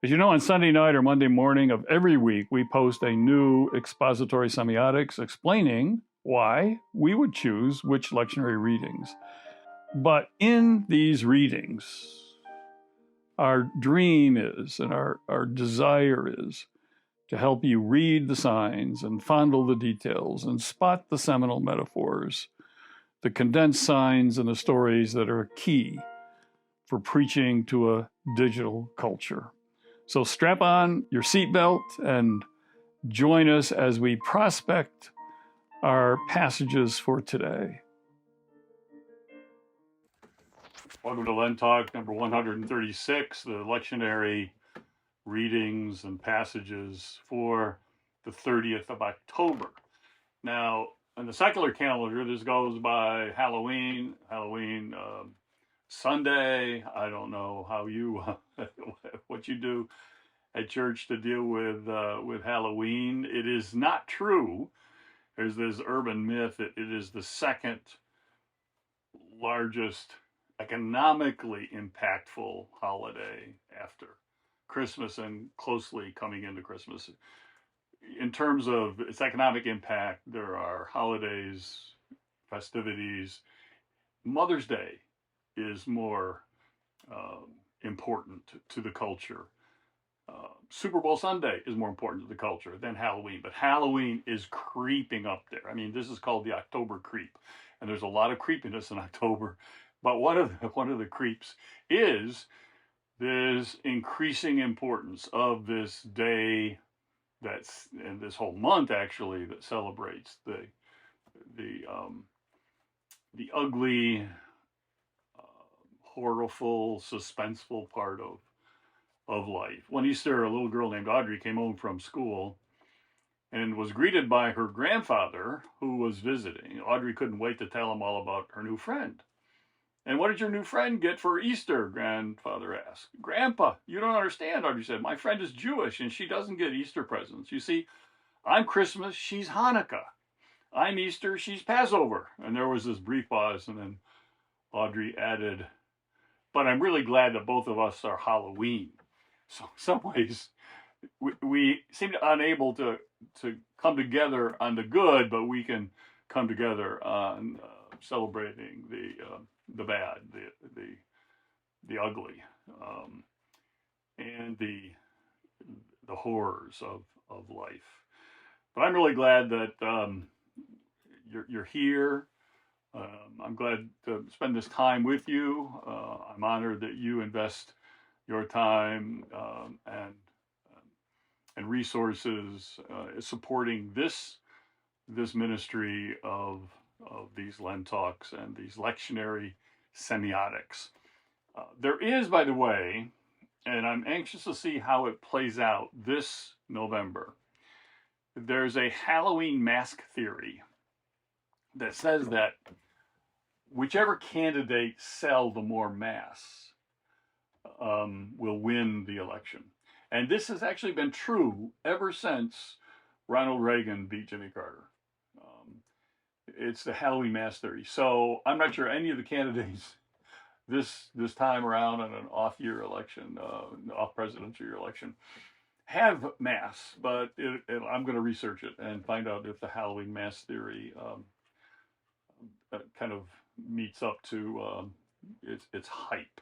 As you know, on Sunday night or Monday morning of every week, we post a new expository semiotics explaining why we would choose which lectionary readings. But in these readings, our dream is, and our desire is, to help you read the signs and fondle the details and spot the seminal metaphors, the condensed signs and the stories that are key for preaching to a digital culture. So strap on your seatbelt and join us as we prospect our passages for today. Welcome to LenTalk number 136, the lectionary readings and passages for the 30th of October. Now, in the secular calendar, this goes by Halloween, Sunday. I don't know how you, what you do at church to deal with Halloween. It is not true. There's this urban myth that it is the second largest economically impactful holiday after Christmas and closely coming into Christmas. In terms of its economic impact, there are holidays, festivities. Mother's Day is more important to the culture. Super Bowl Sunday is more important to the culture than Halloween, but Halloween is creeping up there. I mean, this is called the October creep, and there's a lot of creepiness in October. But one of the creeps is this increasing importance of this day and this whole month actually that celebrates the ugly, horrible, suspenseful part of life. One Easter, a little girl named Audrey came home from school and was greeted by her grandfather who was visiting. Audrey couldn't wait to tell him all about her new friend. And what did your new friend get for Easter? Grandfather asked. Grandpa, you don't understand, Audrey said. My friend is Jewish and she doesn't get Easter presents. You see, I'm Christmas, she's Hanukkah. I'm Easter, she's Passover. And there was this brief pause, and then Audrey added, but I'm really glad that both of us are Halloween. So in some ways, we seem unable to come together on the good, but we can come together on celebrating the bad, the ugly, and the horrors of life. But I'm really glad that you're here. I'm glad to spend this time with you. I'm honored that you invest your time and resources supporting this ministry of these LenTalks and these lectionary semiotics. There is, by the way, and I'm anxious to see how it plays out this November, there's a Halloween mask theory that says that whichever candidate sell the more masks will win the election. And this has actually been true ever since Ronald Reagan beat Jimmy Carter. It's the Halloween mask theory. So I'm not sure any of the candidates this time around on an off-year election, off presidential year election, have masks, but I'm going to research it and find out if the Halloween mask theory kind of meets up to its hype.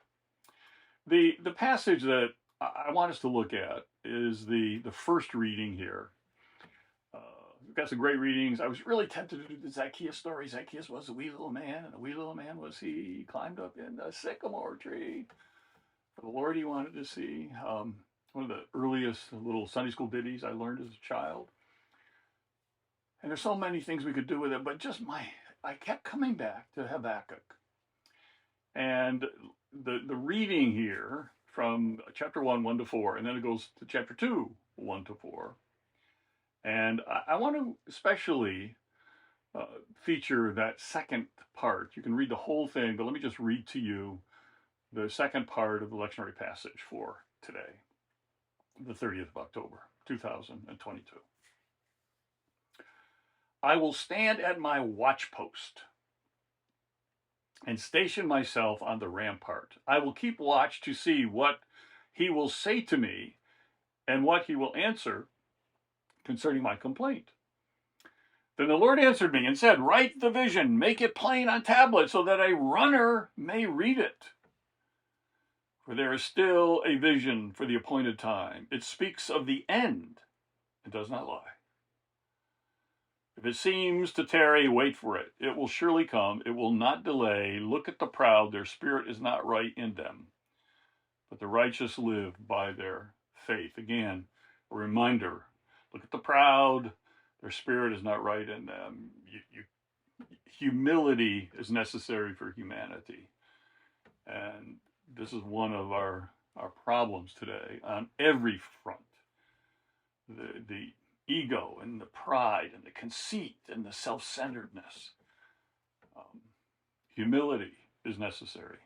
The passage that I want us to look at is the first reading here. We've got some great readings. I was really tempted to do the Zacchaeus story. Zacchaeus was a wee little man, and a wee little man was he. He climbed up in the sycamore tree for the Lord he wanted to see. One of the earliest little Sunday school ditties I learned as a child. And there's so many things we could do with it, but I kept coming back to Habakkuk. And the reading here from chapter 1, 1 to 4, and then it goes to chapter 2, 1 to 4. And I want to especially feature that second part. You can read the whole thing, but let me just read to you the second part of the lectionary passage for today, the 30th of October, 2022. I will stand at my watchpost and station myself on the rampart. I will keep watch to see what he will say to me and what he will answer concerning my complaint. Then the Lord answered me and said, write the vision, make it plain on tablets so that a runner may read it. For there is still a vision for the appointed time. It speaks of the end. It does not lie. If it seems to tarry, wait for it. It will surely come. It will not delay. Look at the proud. Their spirit is not right in them. But the righteous live by their faith. Again, a reminder. Look at the proud. Their spirit is not right in them. Humility is necessary for humanity. And this is one of our problems today on every front. The ego and the pride and the conceit and the self-centeredness. Humility is necessary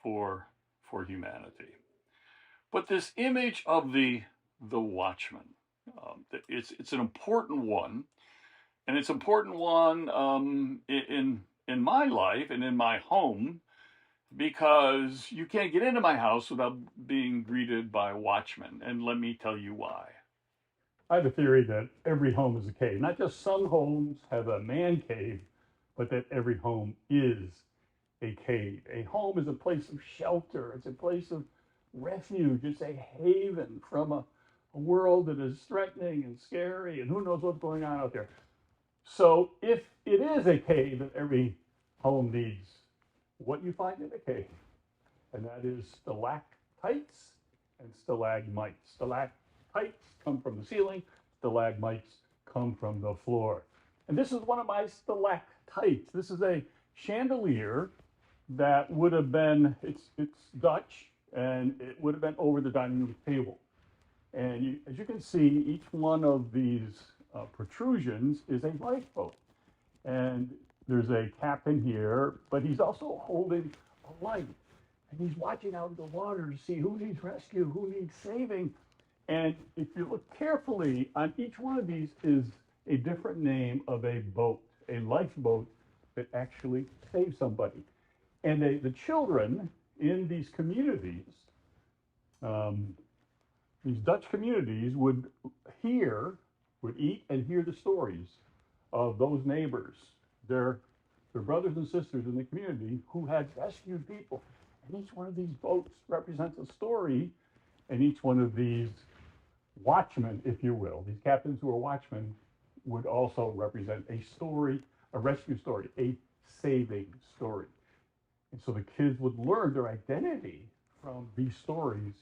for humanity. But this image of the watchman, it's an important one, and it's an important one in my life and in my home, because you can't get into my house without being greeted by watchmen, and let me tell you why. I have a theory that every home is a cave. Not just some homes have a man cave, but that every home is a cave. A home is a place of shelter. It's a place of refuge. It's a haven from a world that is threatening and scary, and who knows what's going on out there. So if it is a cave that every home needs, what you find in a cave, and that is stalactites and stalagmites. Stalactites come from the ceiling, stalagmites come from the floor. And this is one of my stalactites. This is a chandelier that would have been, it's Dutch, and it would have been over the dining room table. And as you can see, each one of these protrusions is a lifeboat. And there's a captain here, but he's also holding a light. And he's watching out in the water to see who needs rescue, who needs saving. And if you look carefully, on each one of these is a different name of a boat, a lifeboat that actually saves somebody. And the children in these communities, these Dutch communities would eat and hear the stories of those neighbors, their brothers and sisters in the community who had rescued people. And each one of these boats represents a story, and each one of these watchmen, if you will, these captains who are watchmen, would also represent a story, a rescue story, a saving story. And so the kids would learn their identity from these stories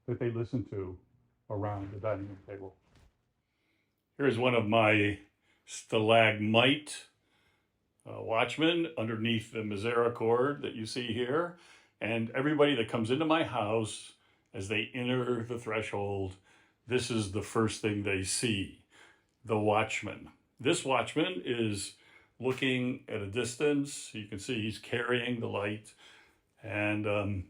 that they listened to around the dining room table. Here's one of my stalagmite watchmen underneath the misericord that you see here. And everybody that comes into my house, as they enter the threshold, this is the first thing they see, the watchman. This watchman is looking at a distance. You can see he's carrying the light. And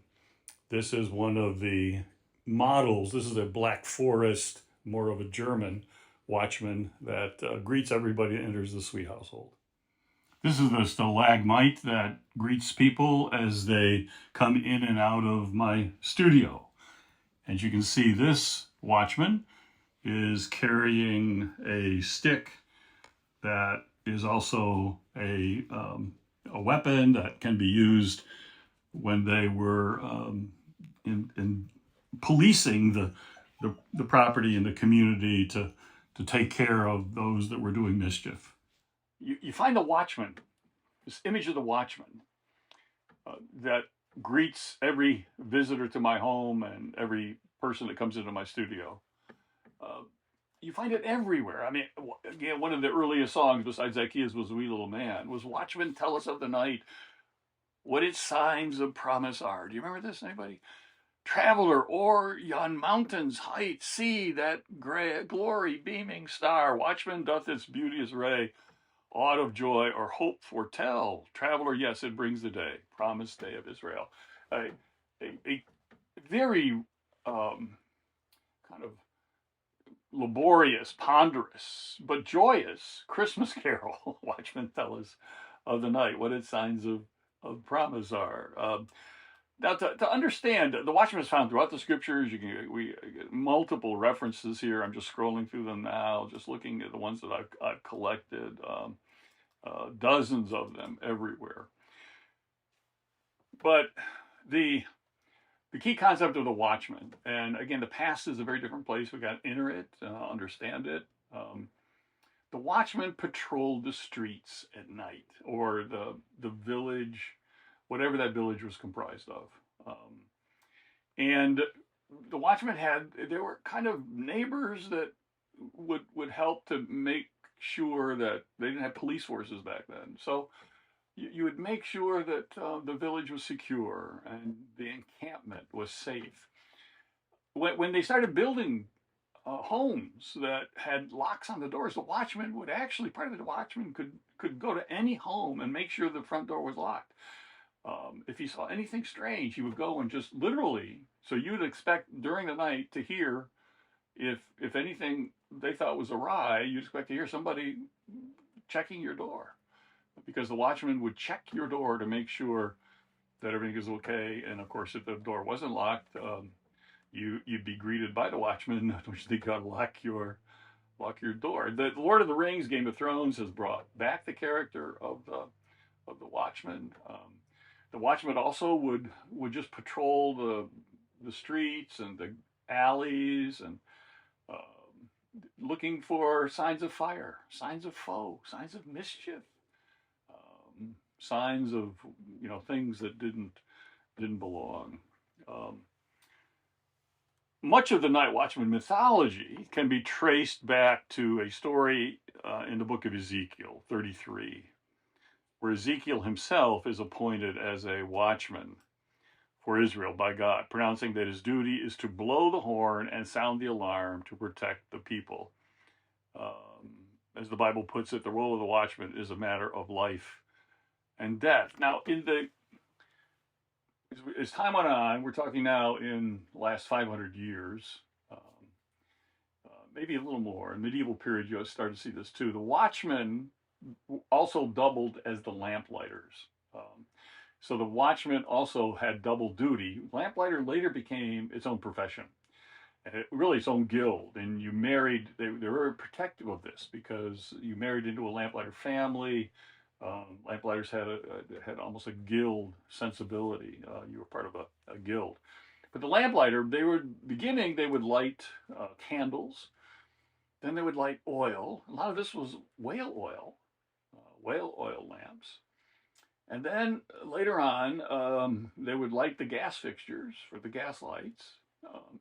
this is one of the models. This is a Black Forest, more of a German watchman that greets everybody that enters the Sweet household. This is the stalagmite that greets people as they come in and out of my studio. As you can see, this watchman is carrying a stick that is also a weapon that can be used when they were in policing the property and the community to take care of those that were doing mischief. You find the watchman, this image of the watchman that greets every visitor to my home and every person that comes into my studio. You find it everywhere. I mean, again, one of the earliest songs besides Zacchaeus was Wee Little Man was Watchman, Tell Us of the Night, what its signs of promise are. Do you remember this, anybody? Traveler, o'er yon mountain's height, see that glory beaming star. Watchman doth its beauteous ray, aught of joy or hope foretell. Traveler, yes, it brings the day, promised day of Israel. A very kind of laborious, ponderous, but joyous Christmas carol. Watchmen tell us of the night what its signs of promise are. Now, to understand, the watchman is found throughout the scriptures. We get multiple references here. I'm just scrolling through them now, just looking at the ones that I've collected. Dozens of them everywhere. But the key concept of the watchman, and again, the past is a very different place. We got to enter it, understand it. The watchman patrolled the streets at night, or the village, whatever that village was comprised of. And the watchmen they were kind of neighbors that would help to make sure that they didn't have police forces back then. So you would make sure that the village was secure and the encampment was safe. When they started building homes that had locks on the doors, the watchman would actually, part of the watchman could go to any home and make sure the front door was locked. If he saw anything strange, he would go and just literally, so you'd expect during the night to hear, if anything they thought was awry, you'd expect to hear somebody checking your door, because the watchman would check your door to make sure that everything is okay. And of course, if the door wasn't locked, you'd be greeted by the watchman, which they got to lock your door. The Lord of the Rings, Game of Thrones has brought back the character of the watchman. The watchman also would just patrol the streets and the alleys and looking for signs of fire, signs of foe, signs of mischief, signs of things that didn't belong. Much of the night watchman mythology can be traced back to a story in the book of Ezekiel 33, where Ezekiel himself is appointed as a watchman for Israel by God, pronouncing that his duty is to blow the horn and sound the alarm to protect the people. As the Bible puts it, the role of the watchman is a matter of life and death. Now, as time went on, we're talking now in the last 500 years, maybe a little more. In the medieval period, you started to see this too. The watchmen also doubled as the Lamplighters. So the watchman also had double duty. Lamplighter later became its own profession, really its own guild. And you married, they were very protective of this, because you married into a Lamplighter family. Lamplighters had almost a guild sensibility. You were part of a guild. But the Lamplighter, they would light candles. Then they would light oil. A lot of this was whale oil lamps. And then later on, they would light the gas fixtures for the gas lights.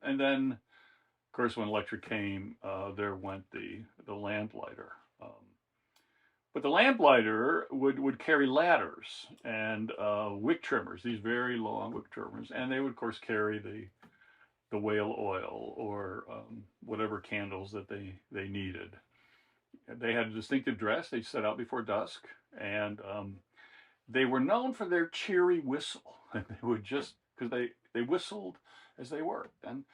And then, of course, when electric came, there went the lamplighter. But the lamplighter would carry ladders and wick trimmers, these very long wick trimmers, and they would, of course, carry the whale oil or whatever candles that they needed. They had a distinctive dress. They'd set out before dusk, and they were known for their cheery whistle. And they would just, because they whistled as they worked, and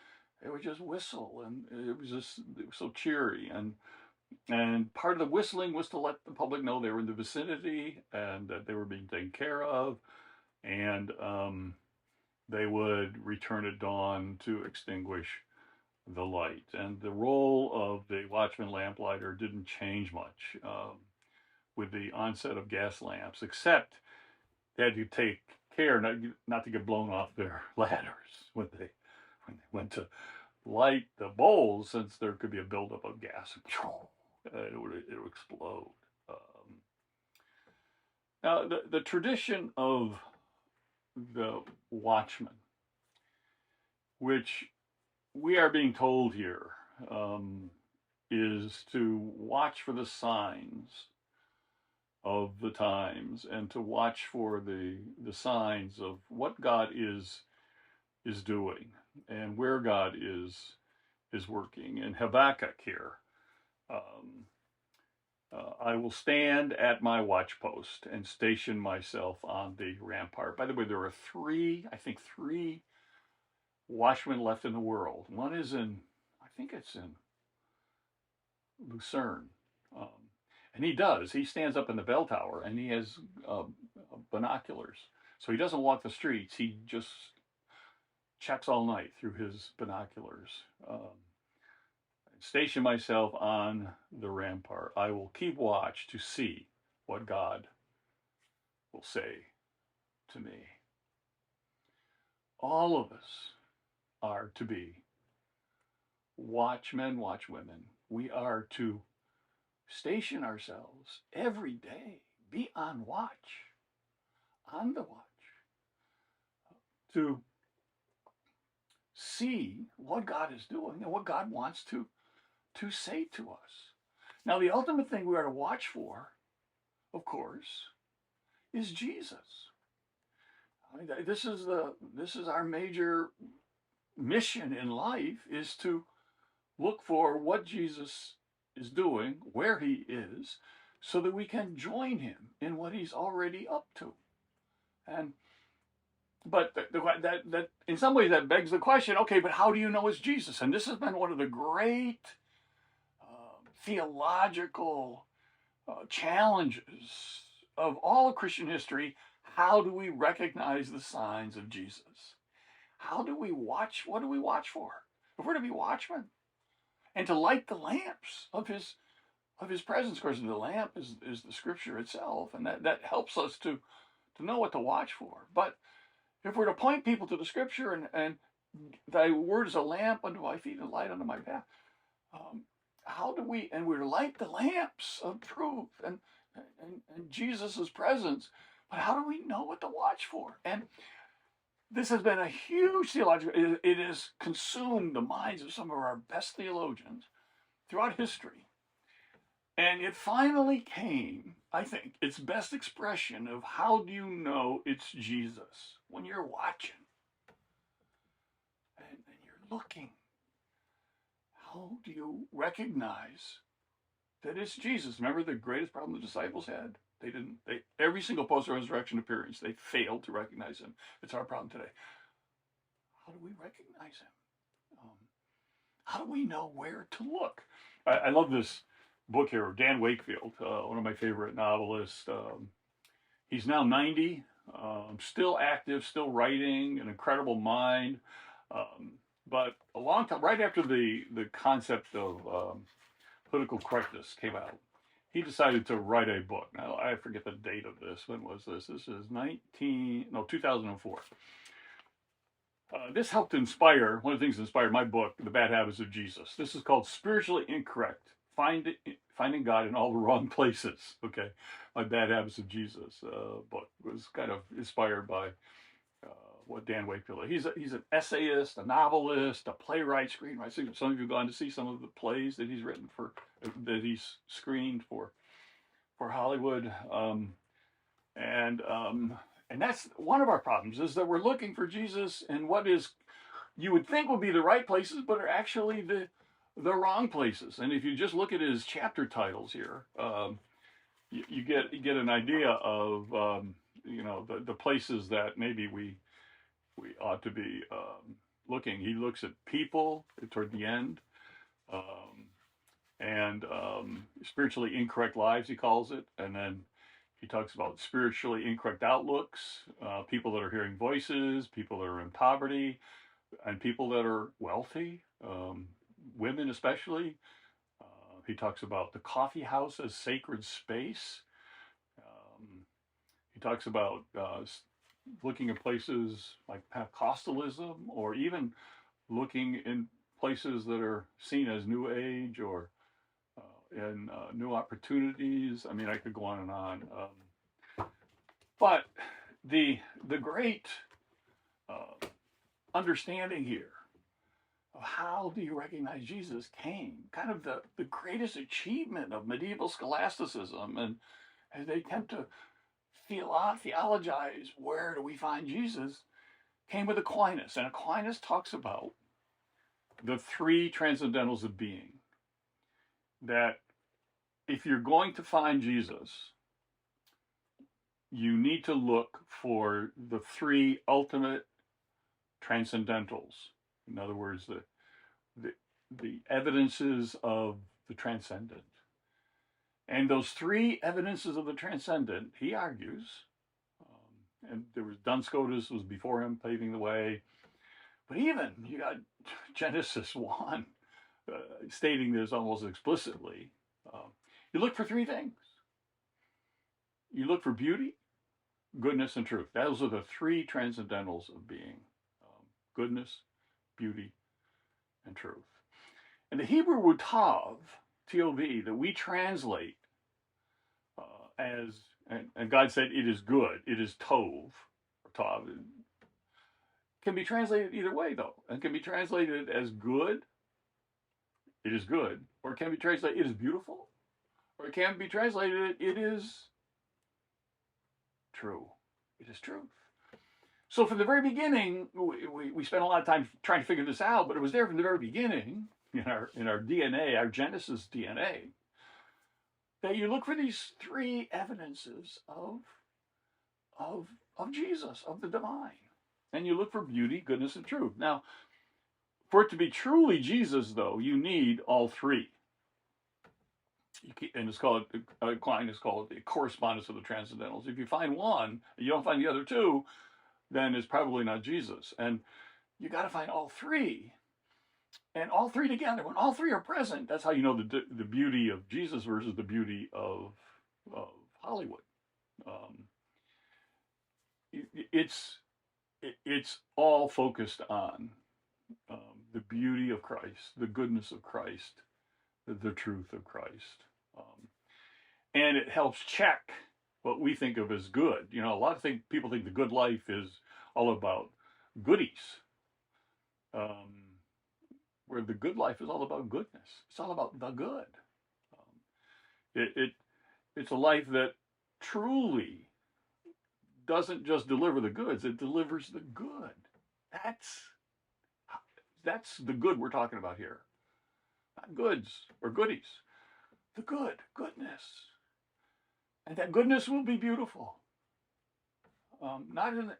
they would just whistle, and it was so cheery. And part of the whistling was to let the public know they were in the vicinity and that they were being taken care of. And they would return at dawn to extinguish the light. And the role of the watchman lamplighter didn't change much with the onset of gas lamps, except they had to take care not to get blown off their ladders when they went to light the bowls, since there could be a buildup of gas. It would explode. Now, the tradition of the watchman, which we are being told here, is to watch for the signs of the times and to watch for the signs of what God is doing and where God is working. In Habakkuk here, I will stand at my watch post and station myself on the rampart. By the way, there are three watchmen left in the world. One is I think it's in Lucerne. And he stands up in the bell tower, and he has binoculars. So he doesn't walk the streets. He just checks all night through his binoculars. Station myself on the rampart. I will keep watch to see what God will say to me. All of us are to be watchmen, watchwomen. We are to station ourselves every day, be on watch, on the watch, to see what God is doing and what God wants to say to us. Now, the ultimate thing we are to watch for, of course, is Jesus. I mean, this is our major mission in life, is to look for what Jesus is doing, where he is, so that we can join him in what he's already up to. But that in some ways that begs the question, okay, but how do you know it's Jesus? And this has been one of the great theological challenges of all of Christian history. How do we recognize the signs of Jesus? How do we watch? What do we watch for? If we're to be watchmen and to light the lamps of his presence, of course, the lamp is the scripture itself, and that helps us to know what to watch for. But if we're to point people to the scripture and thy word is a lamp unto my feet and a light unto my path, how do we, and we're to light the lamps of truth and Jesus' presence, but how do we know what to watch for? And this has been a huge theological, it has consumed the minds of some of our best theologians throughout history. And it finally came, I think, its best expression of how do you know it's Jesus? When you're watching and you're looking, how do you recognize that it's Jesus? Remember the greatest problem the disciples had? Every single post-resurrection appearance, they failed to recognize him. It's our problem today. How do we recognize him? How do we know where to look? I love this book here, Dan Wakefield, one of my favorite novelists. He's now 90, still active, still writing, an incredible mind. But a long time, right after the concept of political correctness came out, he decided to write a book. Now, I forget the date of this. When was this? This is 2004. This helped inspire, one of the things that inspired my book, The Bad Habits of Jesus. This is called Spiritually Incorrect, Finding God in All the Wrong Places. Okay, My Bad Habits of Jesus book was kind of inspired by what Dan Wakefield is. He's an essayist, a novelist, a playwright, screenwriter. Some of you have gone to see some of the plays that he's written that he's screened for Hollywood, and that's one of our problems, is that we're looking for Jesus in what is you would think would be the right places, but are actually the wrong places. And if you just look at his chapter titles here, you get an idea of the places that maybe we ought to be looking. He looks at people toward the end, and spiritually incorrect lives, he calls it. And then he talks about spiritually incorrect outlooks, people that are hearing voices, people that are in poverty, and people that are wealthy, women especially. He talks about the coffee house as sacred space. He talks about looking at places like Pentecostalism, or even looking in places that are seen as New Age or in new opportunities. I mean, I could go on and on. But the great understanding here of how do you recognize Jesus came, kind of the greatest achievement of medieval scholasticism, and as they attempt to theologize where do we find Jesus, came with Aquinas. And Aquinas talks about the three transcendentals of being, that if you're going to find Jesus, you need to look for the three ultimate transcendentals. In other words, the evidences of the transcendent. And those three evidences of the transcendent, he argues, And there was Duns Scotus was before him, paving the way. But even you got Genesis 1 stating this almost explicitly. You look for three things. You look for beauty, goodness, and truth. Those are the three transcendentals of being: goodness, beauty, and truth. And the Hebrew word tov, T-O-V, that we translate as, and God said it is good, it is tov, or tov, can be translated either way, though. And can be translated as good, it is good, or it can be translated, it is beautiful, or it can be translated, it is true. It is truth. So from the very beginning, we spent a lot of time trying to figure this out, but it was there from the very beginning in our DNA, our Genesis DNA, that you look for these three evidences of Jesus, of the divine. And you look for beauty, goodness, and truth. Now, for it to be truly Jesus, though, you need all three. And it's called, Klein is called the correspondence of the transcendentals. If you find one, and you don't find the other two, then it's probably not Jesus. And you got to find all three. And all three together, when all three are present, that's how you know the beauty of Jesus versus the beauty of Hollywood. It's all focused on the beauty of Christ, the goodness of Christ, the truth of Christ. And it helps check what we think of as good. You know, a lot of people think the good life is all about goodies. Where the good life is all about goodness. It's all about the good. It's a life that truly doesn't just deliver the goods, it delivers the good. That's the good we're talking about here. Not goods or goodies. The good, goodness. And that goodness will be beautiful. Not in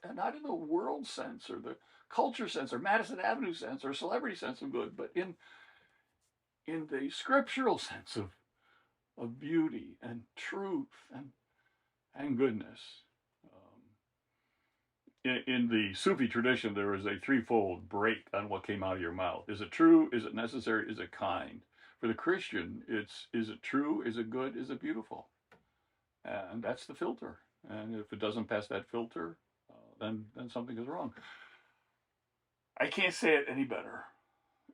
the world sense or the culture sense or Madison Avenue sense or celebrity sense of good, but in the scriptural sense of beauty and truth and goodness. In the Sufi tradition, there is a threefold break on what came out of your mouth. Is it true? Is it necessary? Is it kind? For the Christian, is it true? Is it good? Is it beautiful? And that's the filter. And if it doesn't pass that filter, then something is wrong. I can't say it any better.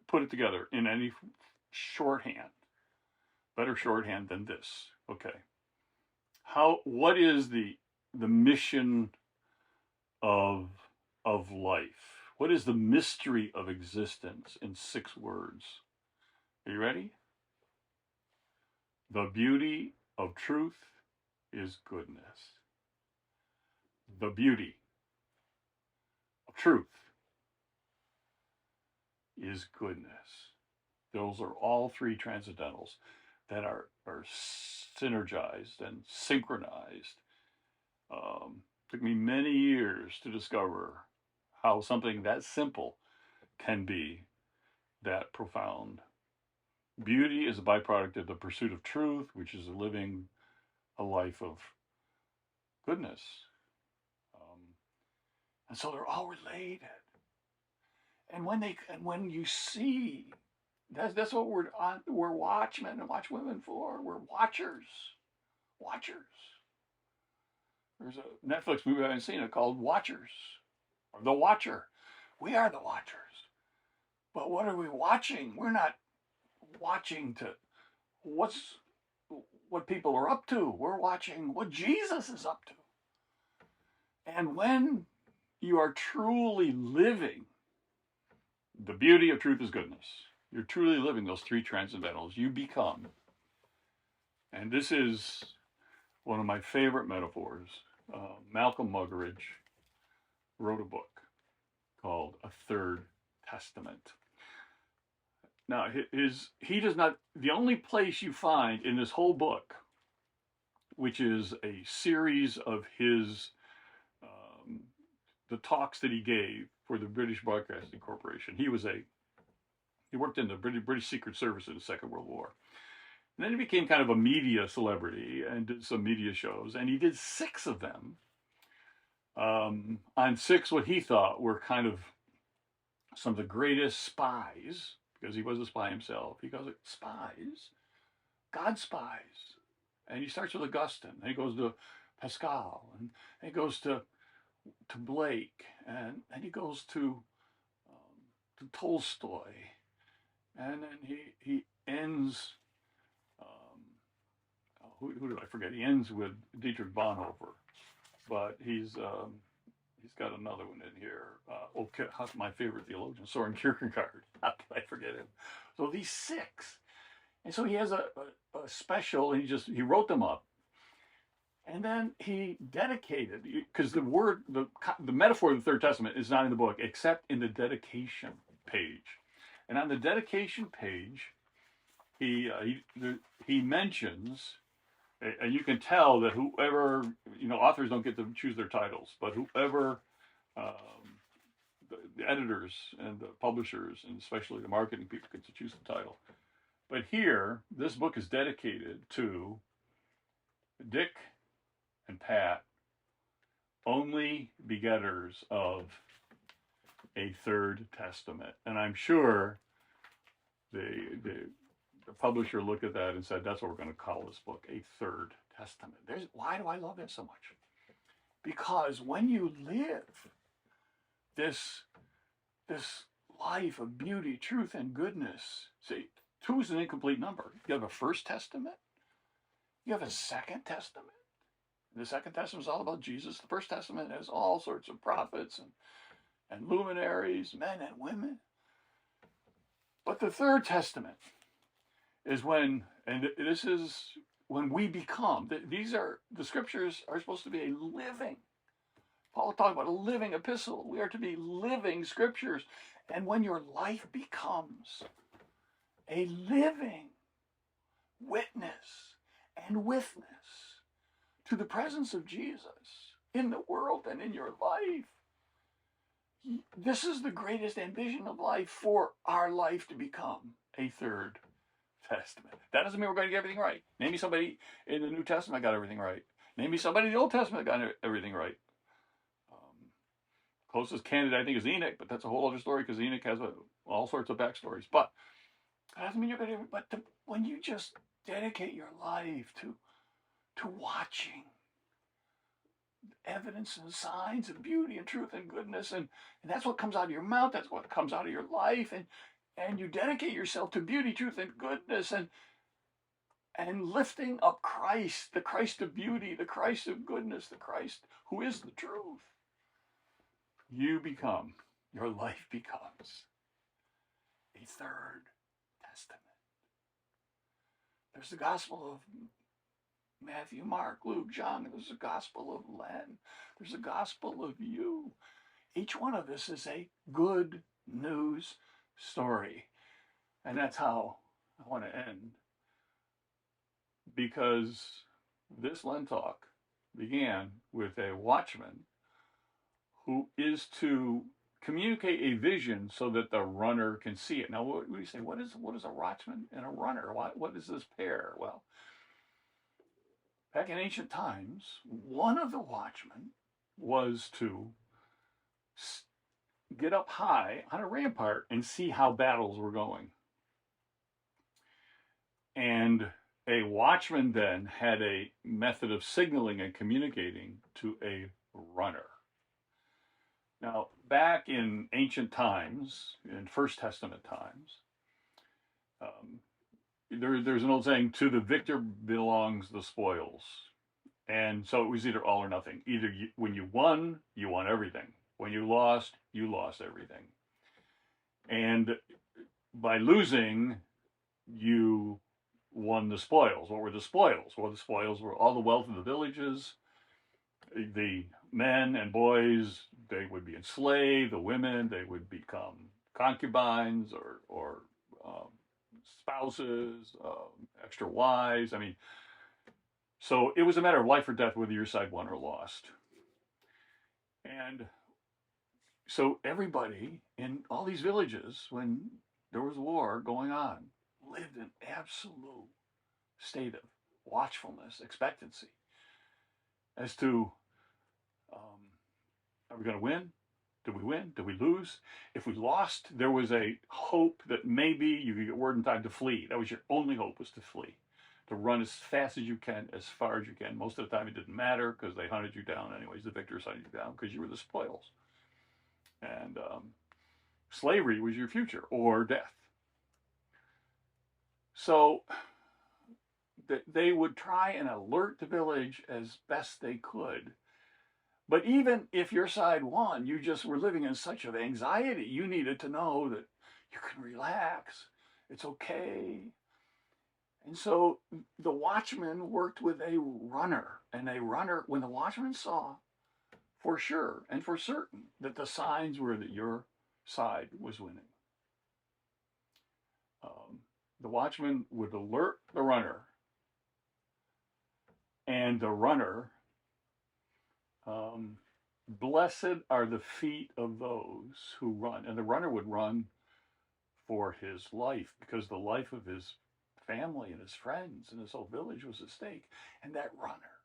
Put it together in any shorthand. Better shorthand than this. Okay. What is the mission of life? What is the mystery of existence in 6 words? Are you ready? The beauty of truth is goodness. The beauty of truth is goodness. Those are all three transcendentals that are synergized and synchronized. Took me many years to discover how something that simple can be that profound. Beauty is a byproduct of the pursuit of truth, which is living a life of goodness. And so they're all related. And when you see, that's what we're watchmen and watchwomen for. We're watchers. There's a Netflix movie I haven't seen it called Watchers, or The Watcher. We are the watchers. But what are we watching? We're not watching to what people are up to. We're watching what Jesus is up to. And when you are truly living the beauty of truth is goodness, you're truly living those three transcendentals, you become, and this is one of my favorite metaphors. Malcolm Muggeridge wrote a book called A Third Testament. Now, he does not, the only place you find in this whole book, which is a series of his, the talks that he gave for the British Broadcasting Corporation. He worked in the British Secret Service in the Second World War. And then he became kind of a media celebrity and did some media shows. And he did 6 of them On 6, what he thought were kind of some of the greatest spies, because he was a spy himself. He calls it spies, God spies. And he starts with Augustine, and he goes to Pascal, and he goes to Blake, and he goes to Tolstoy, and then he ends. Who did I forget? He ends with Dietrich Bonhoeffer, but he's got another one in here. Okay, my favorite theologian, Soren Kierkegaard. How could I forget him? So these 6, and so he has a special, and he wrote them up, and then he dedicated, because the metaphor of the Third Testament is not in the book except in the dedication page, and on the dedication page, he mentions. And you can tell that whoever, authors don't get to choose their titles, but whoever, the editors and the publishers, and especially the marketing people, get to choose the title. But here, this book is dedicated to Dick and Pat, only begetters of a Third Testament. And I'm sure the publisher looked at that and said, that's what we're going to call this book, a Third Testament. Why do I love it so much? Because when you live this life of beauty, truth, and goodness, see, 2 is an incomplete number. You have a First Testament, you have a Second Testament. The Second Testament is all about Jesus. The First Testament has all sorts of prophets and luminaries, men and women. But the Third Testament is when we become. The scriptures are supposed to be a living. Paul talked about a living epistle. We are to be living scriptures. And when your life becomes a living witness and witness to the presence of Jesus in the world and in your life, this is the greatest ambition of life, for our life to become a Third Testament. That doesn't mean we're going to get everything right. Name me somebody in the New Testament got everything right. Name me somebody in the Old Testament got everything right. Closest candidate, I think, is Enoch, but that's a whole other story, because Enoch has all sorts of backstories. But that doesn't mean you're going to. But when you just dedicate your life to watching evidence and signs of beauty and truth and goodness, and that's what comes out of your mouth, that's what comes out of your life, and you dedicate yourself to beauty, truth, and goodness, and lifting up Christ, the Christ of beauty, the Christ of goodness, the Christ who is the truth. Your life becomes a Third Testament. There's the Gospel of Matthew, Mark, Luke, John. There's the Gospel of Len. There's the Gospel of you. Each one of us is a good news story. And that's how I want to end. Because this LenTalk began with a watchman who is to communicate a vision so that the runner can see it. Now, what do you say? What is a watchman and a runner? What is this pair? Well, back in ancient times, one of the watchmen was to get up high on a rampart and see how battles were going. And a watchman then had a method of signaling and communicating to a runner. Now, back in ancient times, in First Testament times, there's an old saying, to the victor belongs the spoils. And so it was either all or nothing. Either when you won everything. When you lost everything. And by losing, you won the spoils. What were the spoils? Well, the spoils were all the wealth of the villages. The men and boys, they would be enslaved. The women, they would become concubines or spouses, extra wives. I mean, so it was a matter of life or death whether your side won or lost. And so everybody in all these villages, when there was war going on, lived in absolute state of watchfulness, expectancy, as to Are we going to win? Did we win? Did we lose? If we lost, there was a hope that maybe you could get word in time to flee. That was your only hope, was to flee, to run as fast as you can, as far as you can. Most of the time it didn't matter because they hunted you down anyways. The victors hunted you down because you were the spoils. And slavery was your future, or death. So they would try and alert the village as best they could. But even if your side won, you just were living in such of anxiety. You needed to know that you can relax. It's okay. And so the watchman worked with a runner. And a runner, when the watchman saw for sure and for certain that the signs were that your side was winning, the watchman would alert the runner. And the runner, blessed are the feet of those who run. And the runner would run for his life, because the life of his family and his friends and his whole village was at stake. And that runner,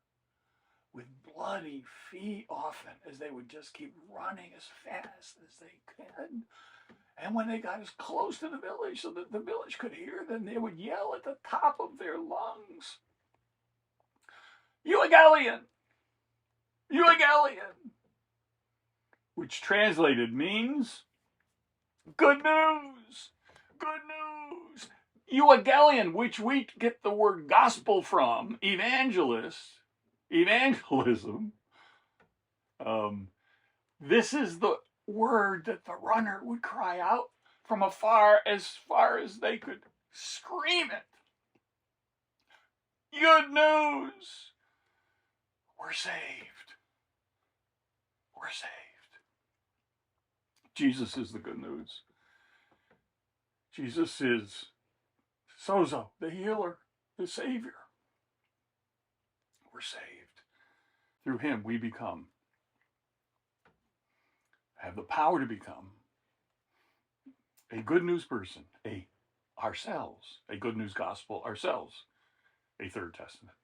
with bloody feet often, as they would just keep running as fast as they can. And when they got as close to the village so that the village could hear them, they would yell at the top of their lungs, "Euangelion! Euangelion!" Which translated means, good news! Good news! Euangelion, which we get the word gospel from, evangelism. This is the word that the runner would cry out from afar as they could scream it. Good news! We're saved. We're saved. Jesus is the good news. Jesus is Sozo, the healer, the Savior. We're saved. Through him we have the power to become a good news person, ourselves, a good news gospel ourselves, a third testament.